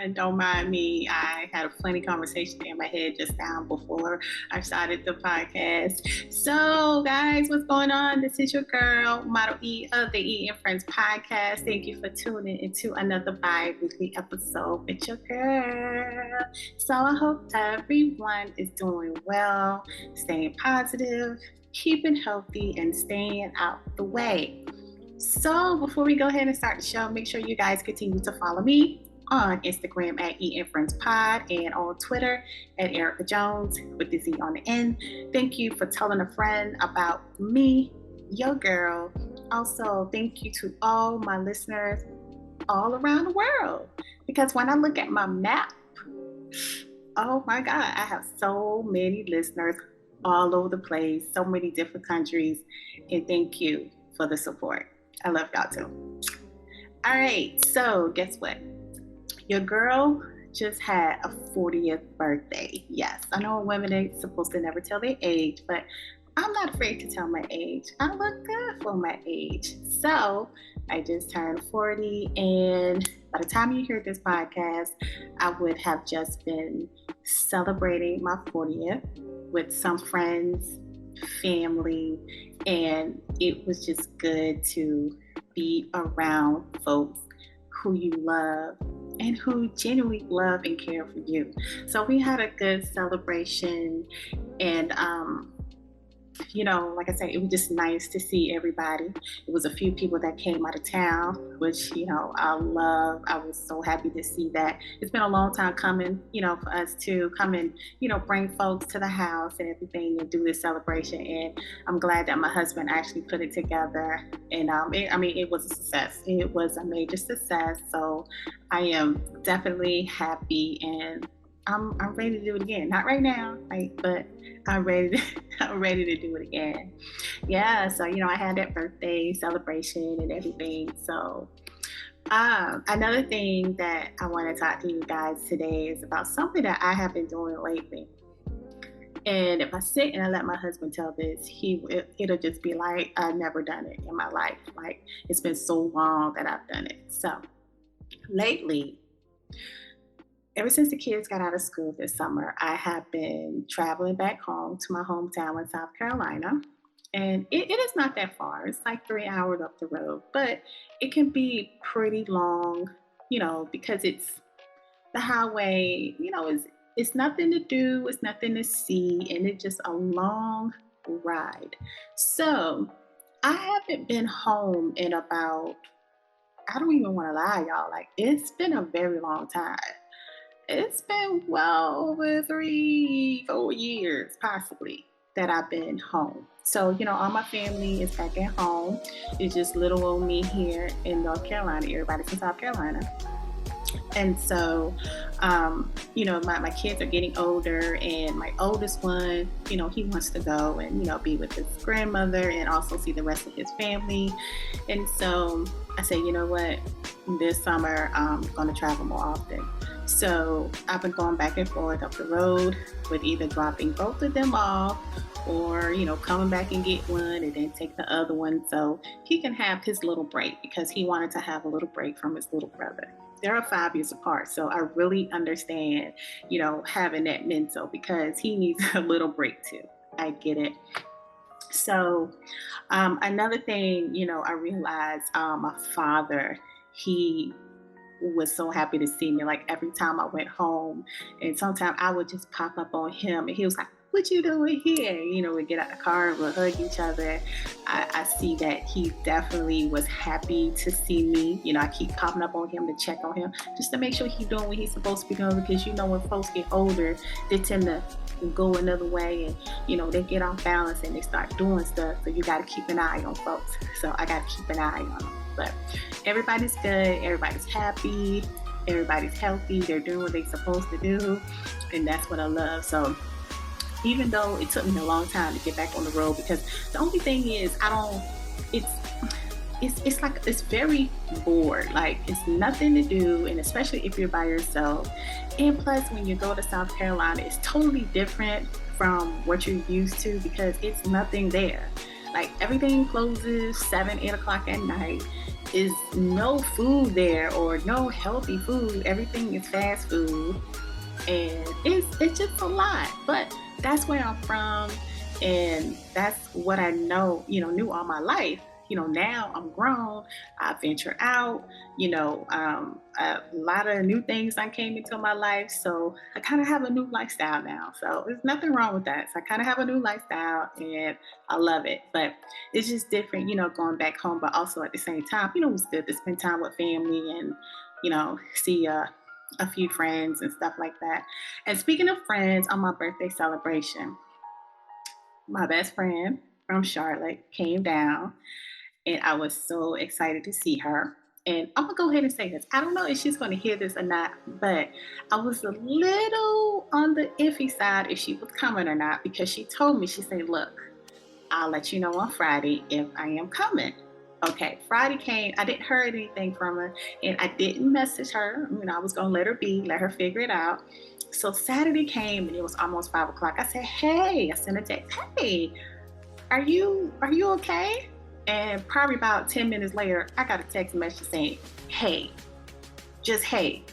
everyone. Don't mind me. I had a funny conversation in my head just now before I started the podcast. So, guys, what's going on? This is your girl, Model E of the E and Friends podcast. Thank you for tuning into another bi-weekly episode with your girl. So, I hope everyone is doing well, staying positive, keeping healthy, and staying out the way. So before we go ahead and start the show, make sure you guys continue to follow me on Instagram at E and Friends Pod and on Twitter at Erica Jones with the Z on the end. Thank you for telling a friend about me, your girl. Also, thank you to all my listeners all around the world. Because when I look at my map, oh my God, I have so many listeners all over the place, so many different countries, and thank you for the support. I love y'all too. All right, so guess what? Your girl just had a 40th birthday. Yes, I know women ain't supposed to never tell their age, but I'm not afraid to tell my age. I look good for my age. So I just turned 40, and by the time you hear this podcast, I would have just been celebrating my 40th with some friends, family, and it was just good to be around folks who you love and who genuinely love and care for you. So we had a good celebration, and like I said, it was just nice to see everybody. It was a few people that came out of town, which, I love. I was so happy to see that. It's been a long time coming, for us to come and, bring folks to the house and everything and do this celebration. And I'm glad that my husband actually put it together. And it was a success. It was a major success. So I am definitely happy, and I'm ready to do it again. Not right now, but I'm ready to do it again. Yeah, so I had that birthday celebration and everything. So another thing that I want to talk to you guys today is about something that I have been doing lately. And if I sit and I let my husband tell this, it'll just be like I've never done it in my life. Like, it's been so long that I've done it. So lately, ever since the kids got out of school this summer, I have been traveling back home to my hometown in South Carolina. And it is not that far. It's like 3 hours up the road, but it can be pretty long, because it's the highway, it's nothing to do, it's nothing to see, and it's just a long ride. So I haven't been home in about, I don't even want to lie, y'all, it's been a very long time. It's been well over 3-4 years, possibly, that I've been home. So, all my family is back at home. It's just little old me here in North Carolina. Everybody's in South Carolina. And so, my kids are getting older, and my oldest one, he wants to go and, be with his grandmother and also see the rest of his family. And so I said, you know what, this summer I'm going to travel more often. So I've been going back and forth up the road with either dropping both of them off or, coming back and get one and then take the other one so he can have his little break, because he wanted to have a little break from his little brother. They're 5 years apart, so I really understand, having that mental, because he needs a little break too. I get it. So another thing, I realized my father, he was so happy to see me. Like, every time I went home, and sometimes I would just pop up on him, and he was like, "What you doing here?" We'd get out the car and we'd hug each other. I see that he definitely was happy to see me. I keep popping up on him to check on him, just to make sure he's doing what he's supposed to be doing, because when folks get older, they tend to go another way, and they get off balance and they start doing stuff. So you got to keep an eye on folks. So I got to keep an eye on them. But everybody's good, everybody's happy, everybody's healthy, they're doing what they're supposed to do, and that's what I love. So even though it took me a long time to get back on the road, because the only thing is it's very bored. Like, it's nothing to do, and especially if you're by yourself. And plus, when you go to South Carolina, it's totally different from what you're used to, because it's nothing there. Like everything closes 7, 8 o'clock at night. Is no food there or no healthy food. Everything is fast food, and it's just a lot. But that's where I'm from, and that's what I know. Knew all my life. Now I'm grown. I venture out. A lot of new things that came into my life, so I kind of have a new lifestyle now. So there's nothing wrong with that. So I kind of have a new lifestyle, and I love it. But it's just different, going back home, but also at the same time, it was good to spend time with family and see a few friends and stuff like that. And speaking of friends, on my birthday celebration, my best friend from Charlotte came down, and I was so excited to see her. And I'm gonna go ahead and say this. I don't know if she's gonna hear this or not, but I was a little on the iffy side if she was coming or not, because she told me, she said, "Look, I'll let you know on Friday if I am coming." Okay, Friday came. I didn't hear anything from her, and I didn't message her. I was gonna let her be, let her figure it out. So Saturday came, and it was almost 5 o'clock. I said, "Hey," I sent a text. "Hey, are you okay?" And probably about 10 minutes later, I got a text message saying, "Hey, just hey."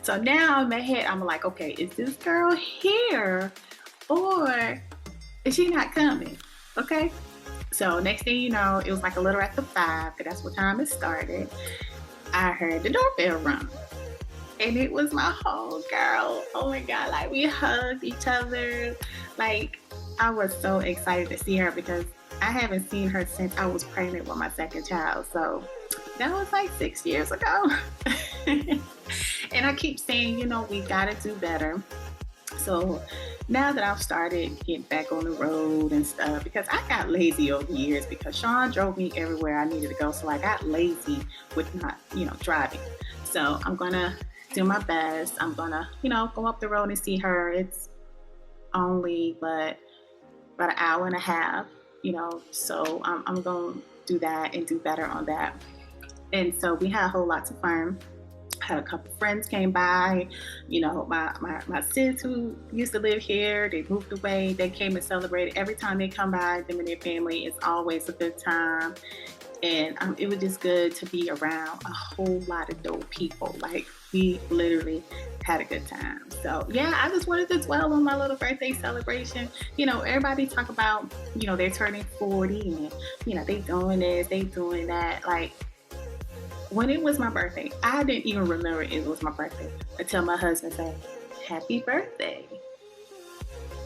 So now in my head, I'm like, okay, is this girl here or is she not coming? Okay. So next thing you know, it was like a little after 5, because that's what time it started. I heard the doorbell rung, and it was my whole girl. Oh my God. Like we hugged each other. Like I was so excited to see her because I haven't seen her since I was pregnant with my second child. So that was like 6 years ago. And I keep saying, we got to do better. So now that I've started getting back on the road and stuff, because I got lazy over the years because Sean drove me everywhere I needed to go. So I got lazy with not, driving. So I'm going to do my best. I'm going to, go up the road and see her. It's only but about an hour and a half, so I'm going to do that and do better on that. And so we had a whole lot of fun. Had a couple friends came by, my sis who used to live here, they moved away, they came and celebrated. Every time they come by, them and their family, it's always a good time. And it was just good to be around a whole lot of dope people. Like we literally had a good time. So yeah, I just wanted to dwell on my little birthday celebration. Everybody talk about, they're turning 40 and, they doing this, they doing that. Like when it was my birthday, I didn't even remember it was my birthday until my husband said, "Happy birthday."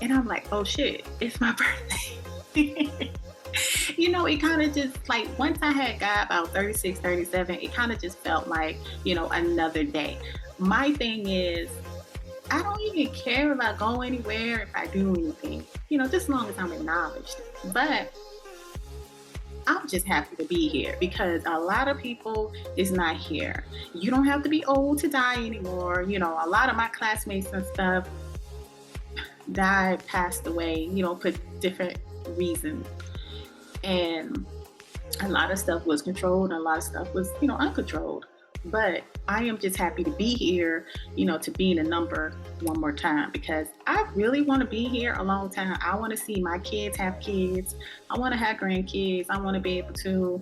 And I'm like, oh shit, it's my birthday. It kind of just like once I had got about 36, 37, it kind of just felt like, another day. My thing is, I don't even care if I go anywhere, if I do anything, just as long as I'm acknowledged. But I'm just happy to be here because a lot of people is not here. You don't have to be old to die anymore. A lot of my classmates and stuff died, passed away, for different reasons. And a lot of stuff was controlled and a lot of stuff was, uncontrolled. But I am just happy to be here, to be in a number one more time because I really want to be here a long time. I want to see my kids have kids. I want to have grandkids. I want to be able to,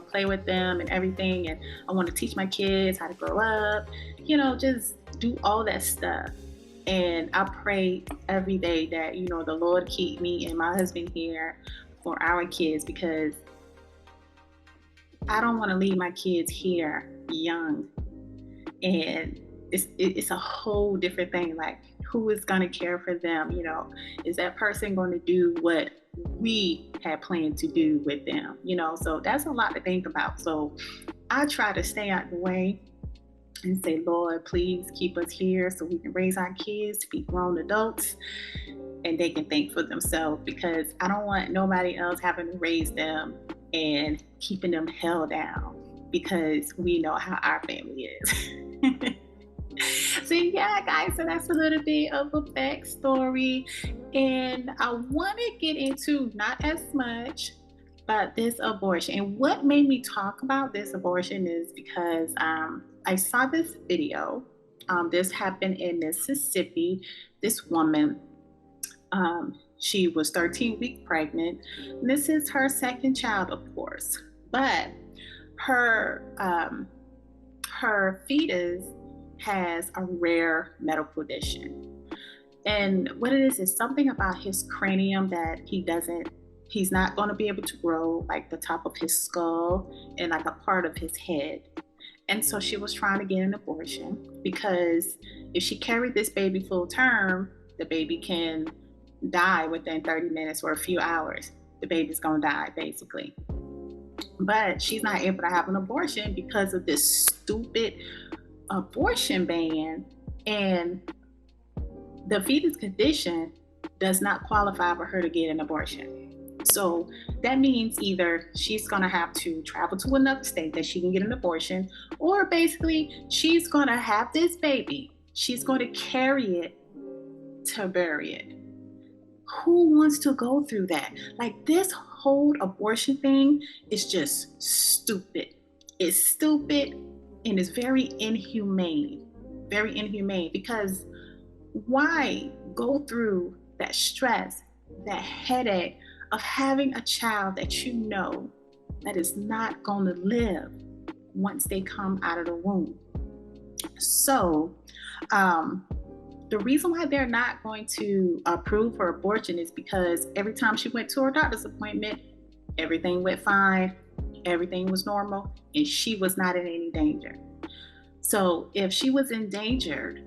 play with them and everything. And I want to teach my kids how to grow up, just do all that stuff. And I pray every day that, the Lord keep me and my husband here for our kids because I don't want to leave my kids here young. And it's a whole different thing. Like, who is going to care for them? Is that person going to do what we had planned to do with them? So that's a lot to think about. So I try to stay out the way and say, Lord, please keep us here so we can raise our kids to be grown adults and they can think for themselves because I don't want nobody else having to raise them and keeping them held down because we know how our family is. So yeah, guys, so that's a little bit of a backstory. And I want to get into not as much, but this abortion. And what made me talk about this abortion is because I saw this video. This happened in Mississippi. This woman, She was 13 weeks pregnant. And this is her second child, of course, but her her fetus has a rare medical condition. And what it is something about his cranium that he's not going to be able to grow like the top of his skull and like a part of his head. And so she was trying to get an abortion because if she carried this baby full term, the baby can die within 30 minutes or a few hours. The baby's going to die basically. But she's not able to have an abortion because of this stupid abortion ban. And the fetus condition does not qualify for her to get an abortion. So that means either she's going to have to travel to another state that she can get an abortion, or basically she's going to have this baby. She's going to carry it to bury it. Who wants to go through that? Like, this whole abortion thing is just stupid. It's stupid and it's very inhumane. Very inhumane, because why go through that stress, that headache of having a child that you know that is not going to live once they come out of the womb? So the reason why they're not going to approve her abortion is because every time she went to her doctor's appointment, everything went fine, everything was normal, and she was not in any danger. So if she was endangered,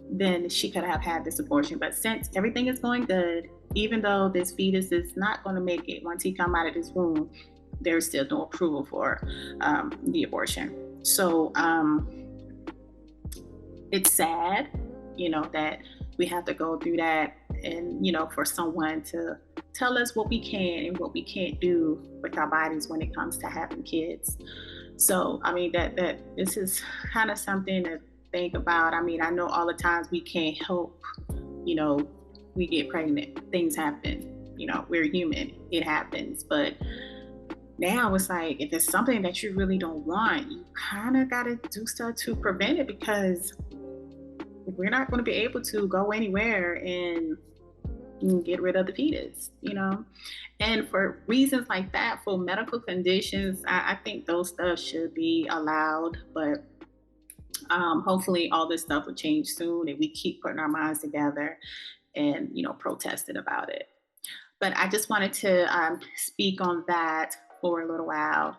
then she could have had this abortion. But since everything is going good, even though this fetus is not going to make it once he come out of this womb, there's still no approval for the abortion. So it's sad, that we have to go through that, and for someone to tell us what we can and what we can't do with our bodies when it comes to having kids. So I mean that this is kind of something to think about. I mean, I know all the times we can't help, we get pregnant, things happen, we're human, it happens. But now it's like, if it's something that you really don't want, you kind of got to do stuff to prevent it, because we're not going to be able to go anywhere and get rid of the fetus, And for reasons like that, for medical conditions, I think those stuff should be allowed. But hopefully all this stuff will change soon, and we keep putting our minds together and, protesting about it. But I just wanted to speak on that for a little while.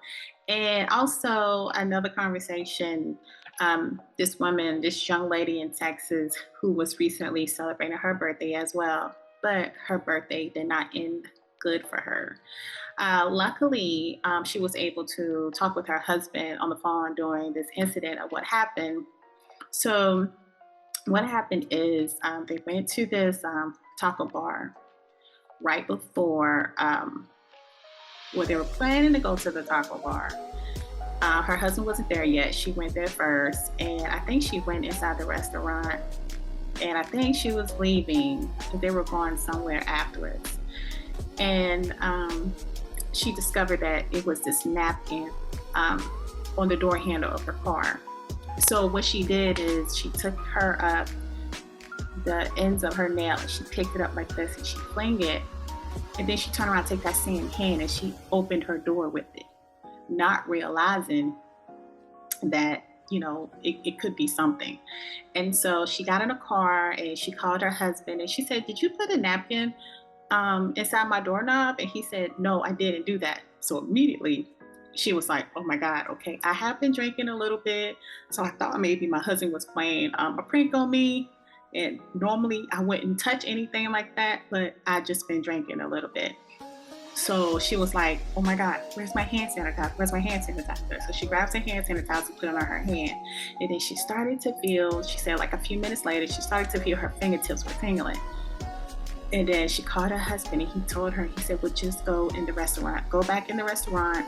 And also another conversation, this young lady in Texas who was recently celebrating her birthday as well, but her birthday did not end good for her. Luckily, she was able to talk with her husband on the phone during this incident of what happened. So what happened is they went to this taco bar right before, they were planning to go to the taco bar. Her husband wasn't there yet. She went there first, and I think she went inside the restaurant, and I think she was leaving, but they were going somewhere afterwards. And she discovered that it was this napkin on the door handle of her car. So what she did is she took the ends of her nail, and she picked it up like this, and she flung it, and then she turned around, take that same hand, and she opened her door with it, not realizing that it could be something. And so she got in a car and she called her husband, and she said, "Did you put a napkin inside my doorknob?" And he said, "No, I didn't do that." So immediately she was like, "Oh my God, okay, I have been drinking a little bit, so I thought maybe my husband was playing a prank on me. And normally I wouldn't touch anything like that, but I just been drinking a little bit." So she was like, "Oh my God, where's my hand sanitizer? Where's my hand sanitizer?" So she grabs her hand sanitizer, put it on her hand. And then she started to feel, she said like a few minutes later, she started to feel her fingertips were tingling. And then she called her husband, and he told her, he said, "Well, just go in the restaurant. Go back in the restaurant,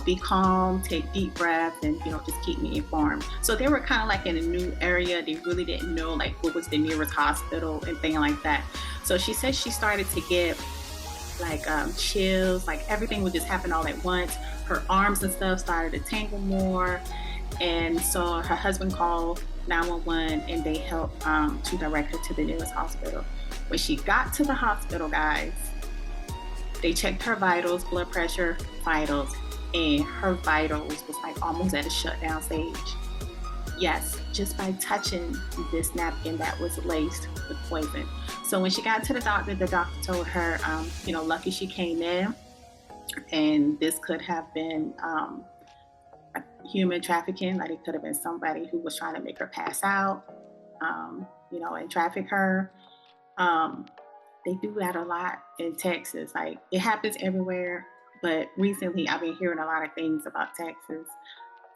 be calm, take deep breaths, and, just keep me informed." So they were kind of like in a new area. They really didn't know like what was the nearest hospital and things like that. So she said she started to get like chills, like everything would just happen all at once. Her arms and stuff started to tingle more. And so her husband called 911, and they helped to direct her to the nearest hospital. When she got to the hospital, guys, they checked her vitals, blood pressure, vitals, and her vitals was like almost at a shutdown stage. Yes, just by touching this napkin that was laced with poison. So when she got to the doctor told her, lucky she came in, and this could have been human trafficking. Like it could have been somebody who was trying to make her pass out, and traffic her. Um, they do that a lot in Texas. Like it happens everywhere, but recently I've been hearing a lot of things about Texas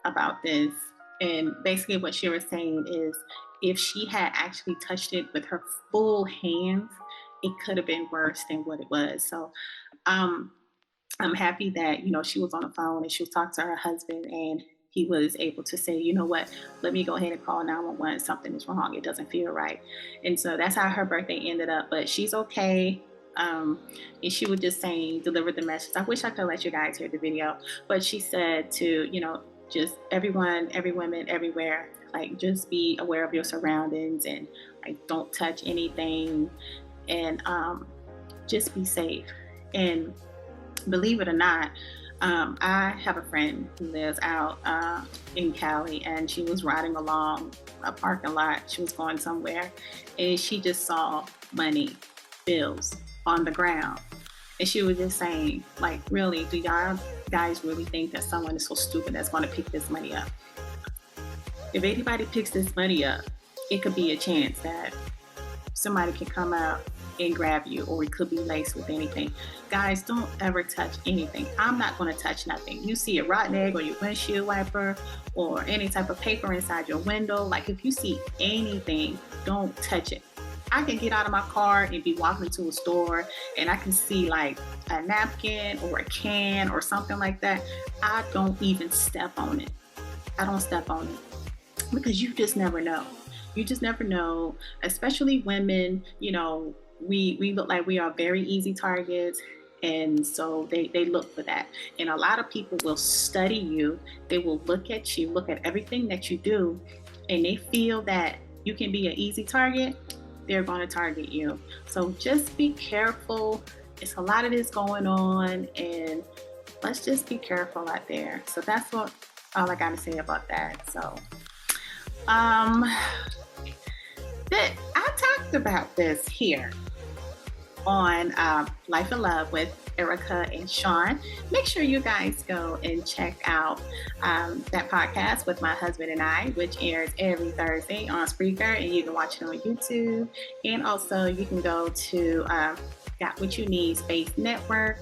about this. And basically, what she was saying is if she had actually touched it with her full hands, it could have been worse than what it was. So, um, I'm happy that she was on the phone and she was talking to her husband, and he was able to say, you know what, let me go ahead and call 911. Something is wrong. It doesn't feel right. And so that's how her birthday ended up. But she's okay. And she was just saying, deliver the message. I wish I could let you guys hear the video, but she said to, just everyone, every woman, everywhere, like just be aware of your surroundings and like don't touch anything, and just be safe. And believe it or not, I have a friend who lives out in Cali, and she was riding along a parking lot. She was going somewhere, and she just saw money, bills on the ground. And she was just saying, like, really, do y'all guys really think that someone is so stupid that's going to pick this money up? If anybody picks this money up, it could be a chance that somebody can come out and grab you, or it could be laced with anything. Guys, don't ever touch anything. I'm not going to touch nothing. You see a rotten egg or your windshield wiper or any type of paper inside your window, like if you see anything, don't touch it. I can get out of my car and be walking into a store and I can see like a napkin or a can or something like that. I don't even step on it. I don't step on it because you just never know. You just never know, especially women, we look like we are very easy targets. And so they look for that. And a lot of people will study you. They will look at you, look at everything that you do, and they feel that you can be an easy target. They're going to target you. So just be careful. It's a lot of this going on, and let's just be careful out there. So that's all I got to say about that. So, I talked about this here on Life and Love with Erica and Sean. Make sure you guys go and check out that podcast with my husband and I, which airs every Thursday on Spreaker, and you can watch it on YouTube. And also you can go to Got What You Need Space Network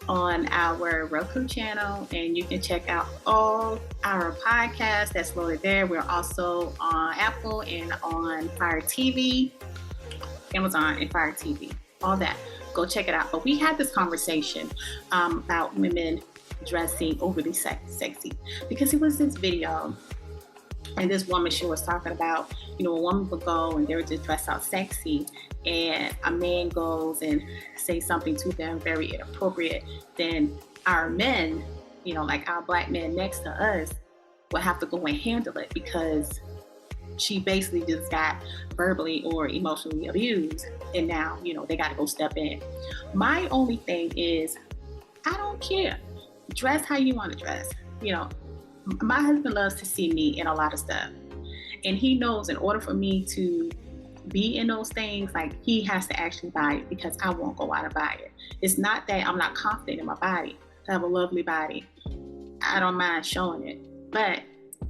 on our Roku channel, and you can check out all our podcasts that's loaded there. We're also on Apple and on Fire TV, Amazon and Fire TV, all that. Go check it out. But we had this conversation about women dressing overly sexy, because it was this video, and this woman, she was talking about, a woman would go and they would just dress out sexy, and a man goes and say something to them very inappropriate, then our men, like our black men next to us, will have to go and handle it because she basically just got verbally or emotionally abused, and now, they got to go step in. My only thing is, I don't care. Dress how you want to dress. My husband loves to see me in a lot of stuff, and he knows in order for me to be in those things, like, he has to actually buy it, because I won't go out and buy it. It's not that I'm not confident in my body. I have a lovely body. I don't mind showing it, but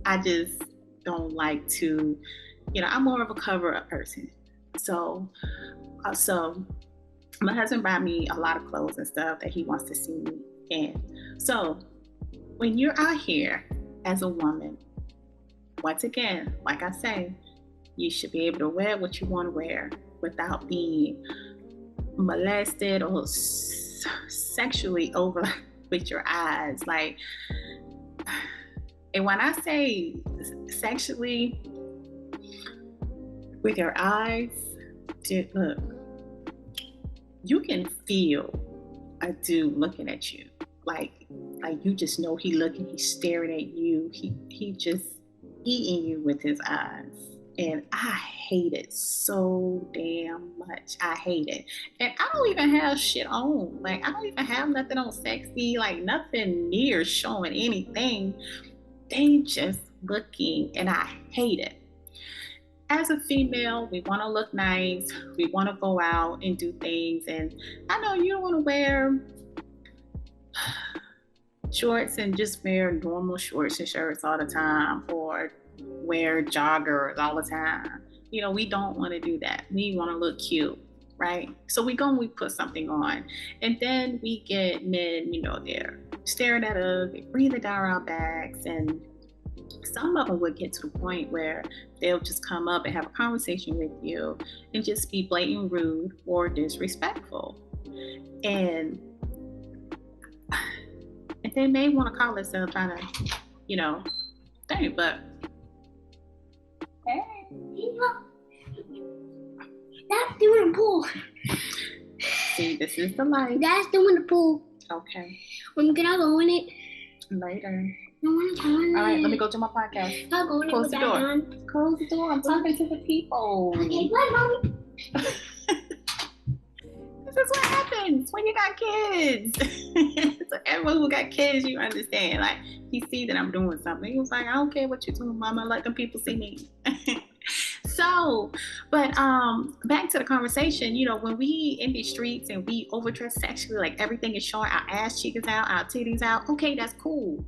I just don't like to, I'm more of a cover-up person. So my husband bought me a lot of clothes and stuff that he wants to see me in. So when you're out here as a woman, once again, like I say, you should be able to wear what you want to wear without being molested or sexually over with your eyes. Like, and when I say sexually with your eyes, look, you can feel a dude looking at you. Like you just know he looking, he's staring at you. He just eating you with his eyes. And I hate it so damn much. I hate it. And I don't even have shit on. Like, I don't even have nothing on sexy, like nothing near showing anything. They just looking, and I hate it. As a female, we want to look nice. We want to go out and do things. And I know you don't want to wear shorts and just wear normal shorts and shirts all the time, or wear joggers all the time. We don't want to do that. We want to look cute, right? So we put something on. And then we get men, they're staring at us, they breathing down our backs, and some of them would get to the point where they'll just come up and have a conversation with you and just be blatant rude or disrespectful. And they may want to call themselves trying to, thing, but hey, that's doing the pool. See, this is the life. That's doing the pool. Okay. When can I go in it? Later. No one's on it. All right, let me go do my podcast. I'll go in it. Close the door. Close the door. I'm talking to the people. Okay, bye, Mommy. This is what happens when you got kids. So everyone who got kids, you understand. Like, he sees that I'm doing something. He was like, I don't care what you're doing, Mama. Let them people see me. So, but back to the conversation, when we in these streets and we overdress sexually, like everything is showing, our ass cheek is out, our titties out. Okay, that's cool.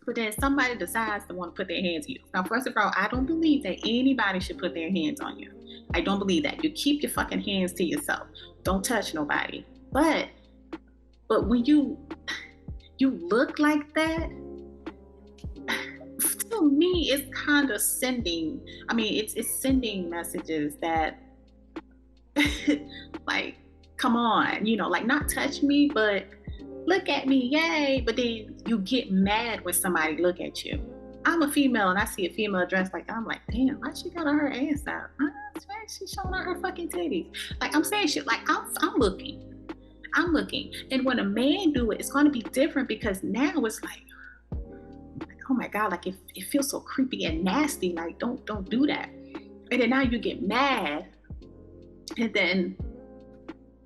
But then somebody decides to want to put their hands on you. Now, first of all, I don't believe that anybody should put their hands on you. I don't believe that. You keep your fucking hands to yourself. Don't touch nobody. But when you look like that, to me, it's kind of sending. I mean, it's sending messages that, like, come on, like, not touch me, but look at me, yay. But then you get mad when somebody look at you. I'm a female and I see a female dressed like that. I'm like, damn, why she got her ass out? She's showing out her fucking titties. Like, I'm saying shit, like, I'm looking. And when a man do it, it's going to be different, because now it's like, oh my God, like, it feels so creepy and nasty. Like, don't do that. And then now you get mad. And then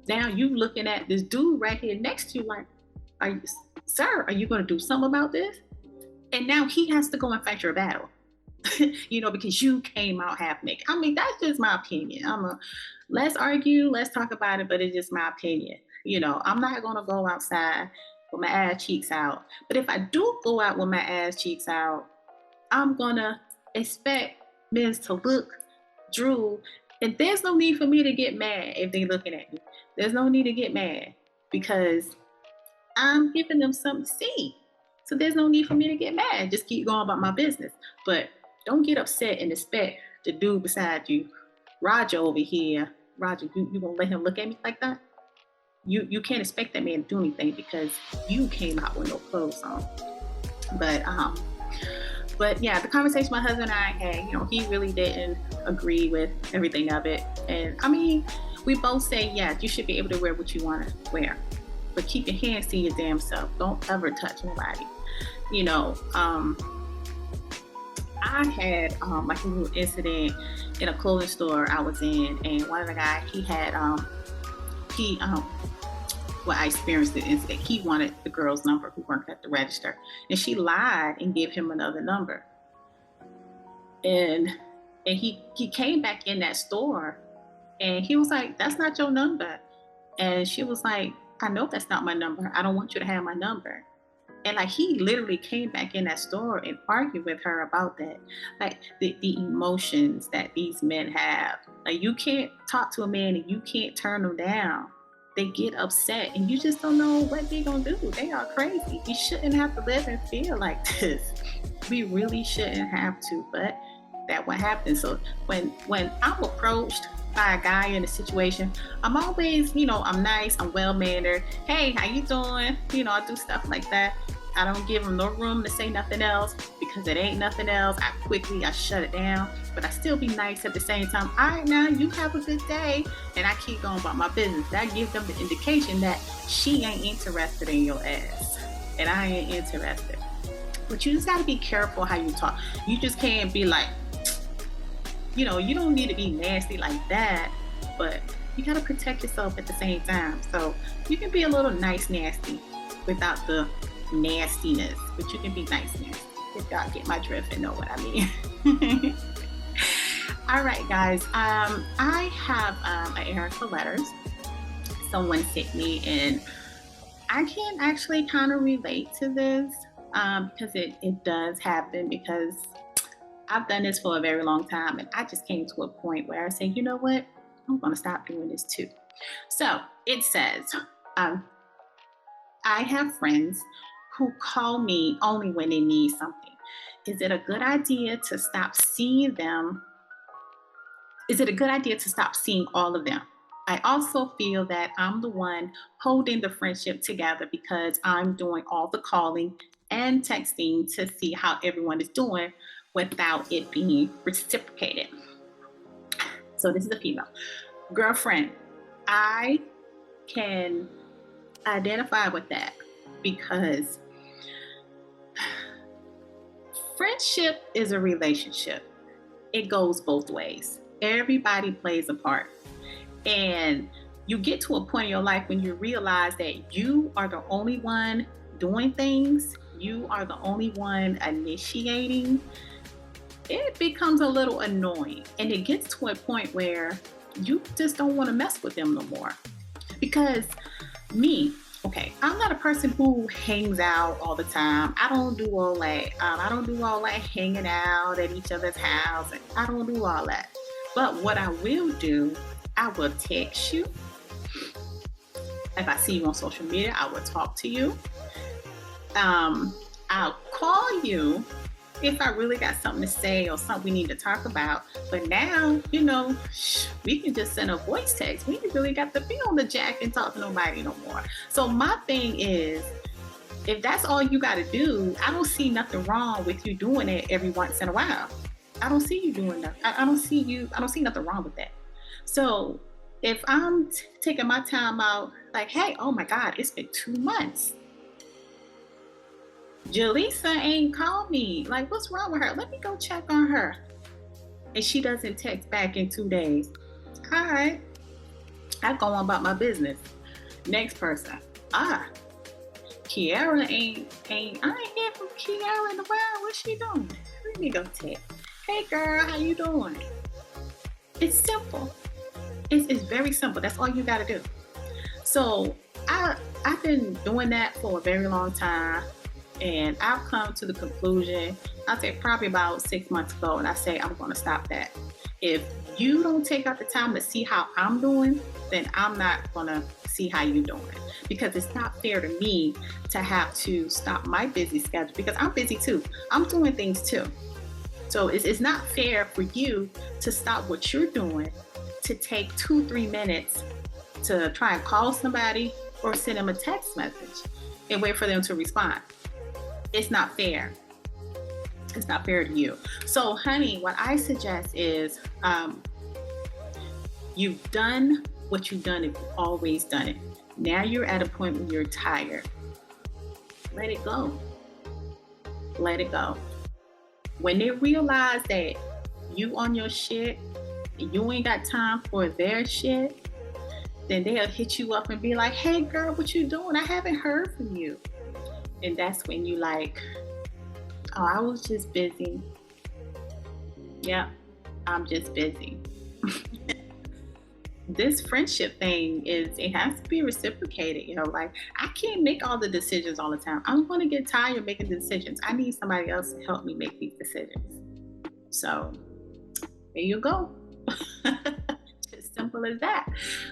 now you looking at this dude right here next to you like, sir, are you going to do something about this? And now he has to go and fight your battle, because you came out half naked. I mean, that's just my opinion. Let's argue, let's talk about it, but it's just my opinion. I'm not going to go outside with my ass cheeks out. But if I do go out with my ass cheeks out, I'm going to expect men to look, drool, and there's no need for me to get mad if they looking at me. There's no need to get mad, because I'm giving them something to see. So there's no need for me to get mad. Just keep going about my business. But don't get upset and expect the dude beside you, Roger over here. Roger, you gonna let him look at me like that? You can't expect that man to do anything, because you came out with no clothes on. But yeah, the conversation my husband and I had, he really didn't agree with everything of it. And I mean, we both say, yeah, you should be able to wear what you want to wear, but keep your hands to your damn self. Don't ever touch nobody. I had like a little incident in a clothing store I was in, and one of the guys, he had well, I experienced the incident. He wanted the girl's number who worked at the register, and she lied and gave him another number. And he came back in that store, and he was like, "That's not your number." And she was like, "I know that's not my number. I don't want you to have my number." And like, he literally came back in that store and argued with her about that. Like, the emotions that these men have. Like, you can't talk to a man and you can't turn them down. They get upset and you just don't know what they're gonna do. They are crazy. We shouldn't have to live and feel like this. We really shouldn't have to, but that's what happens. So when I'm approached by a guy in a situation, I'm always, I'm nice, I'm well-mannered. Hey, how you doing? I do stuff like that. I don't give them no room to say nothing else, because it ain't nothing else. I shut it down, but I still be nice at the same time. All right, now you have a good day. And I keep going about my business. That gives them the indication that she ain't interested in your ass, and I ain't interested. But you just got to be careful how you talk. You just can't be like, you don't need to be nasty like that, but you got to protect yourself at the same time. So you can be a little nice nasty without the nastiness, but you can be nice nasty. If y'all get my drift and know what I mean. All right, guys. I have an Erica letters. Someone sent me, and I can actually kind of relate to this because it does happen, because I've done this for a very long time, and I just came to a point where I say, you know what? I'm going to stop doing this too. So it says, um, I have friends who call me only when they need something. Is it a good idea to stop seeing them? Is it a good idea to stop seeing all of them? I also feel that I'm the one holding the friendship together because I'm doing all the calling and texting to see how everyone is doing without it being reciprocated. So this is a female. Girlfriend, I can identify with that, because friendship is a relationship. It goes both ways. Everybody plays a part. And you get to a point in your life when you realize that you are the only one doing things, you are the only one initiating. It becomes a little annoying, and it gets to a point where you just don't want to mess with them no more. Because me, okay, I'm not a person who hangs out all the time. I don't do all that. I don't do all that hanging out at each other's house. I don't do all that. But what I will do, I will text you. If I see you on social media, I will talk to you. I'll call you if I really got something to say or something we need to talk about. But now, we can just send a voice text. We ain't really got to be on the jack and talk to nobody no more. So my thing is, if that's all you got to do, I don't see nothing wrong with you doing it every once in a while. I don't see you doing that. I don't see nothing wrong with that. So if I'm taking my time out, like, hey, oh my God, it's been 2 months. Jaleesa ain't called me. Like, what's wrong with her? Let me go check on her. And she doesn't text back in 2 days. All right. I go on about my business. Next person. Kiara ain't I ain't hear from Kiara in a while. What's she doing? Let me go text. Hey girl, how you doing? It's simple. It's very simple. That's all you gotta do. So I've been doing that for a very long time. And I've come to the conclusion, I'd say probably about 6 months ago, and I say I'm going to stop that. If you don't take out the time to see how I'm doing, then I'm not going to see how you're doing. Because it's not fair to me to have to stop my busy schedule, because I'm busy too. I'm doing things too. So it's not fair for you to stop what you're doing to take 2-3 minutes to try and call somebody or send them a text message and wait for them to respond. It's not fair. It's not fair to you. So, honey, what I suggest is you've done what you've done if you've always done it. Now you're at a point where you're tired. Let it go. Let it go. When they realize that you on your shit and you ain't got time for their shit, then they'll hit you up and be like, hey girl, what you doing? I haven't heard from you. And that's when you like, oh, I was just busy. Yeah, I'm just busy. This friendship thing it has to be reciprocated. Like, I can't make all the decisions all the time. I'm going to get tired of making decisions. I need somebody else to help me make these decisions. So there you go. Simple as that.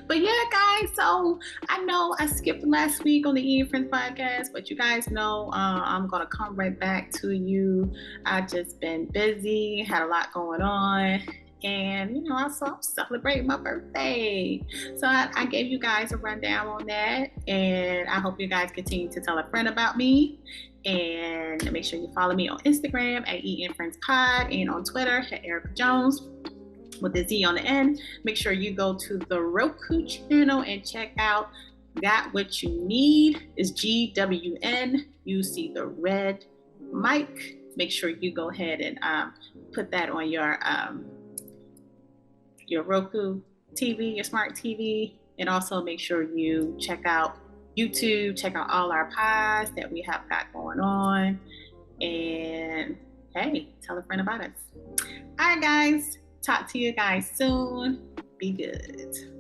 But yeah, guys, so I know I skipped last week on the Eating Friends podcast, but you guys know I'm gonna come right back to you. I've just been busy, had a lot going on, and also I'm celebrating my birthday. So I gave you guys a rundown on that, and I hope you guys continue to tell a friend about me. And make sure you follow me on Instagram at Eating Friends Pod, and on Twitter at Erica Jones with the Z on the end. Make sure you go to the Roku channel and check out Got What You Need. Is GWN. You see the red mic. Make sure you go ahead and put that on your your Roku TV, your smart TV, and also make sure you check out YouTube, check out all our pies that we have got going on. And hey, tell a friend about us. All right, guys. Talk to you guys soon. Be good.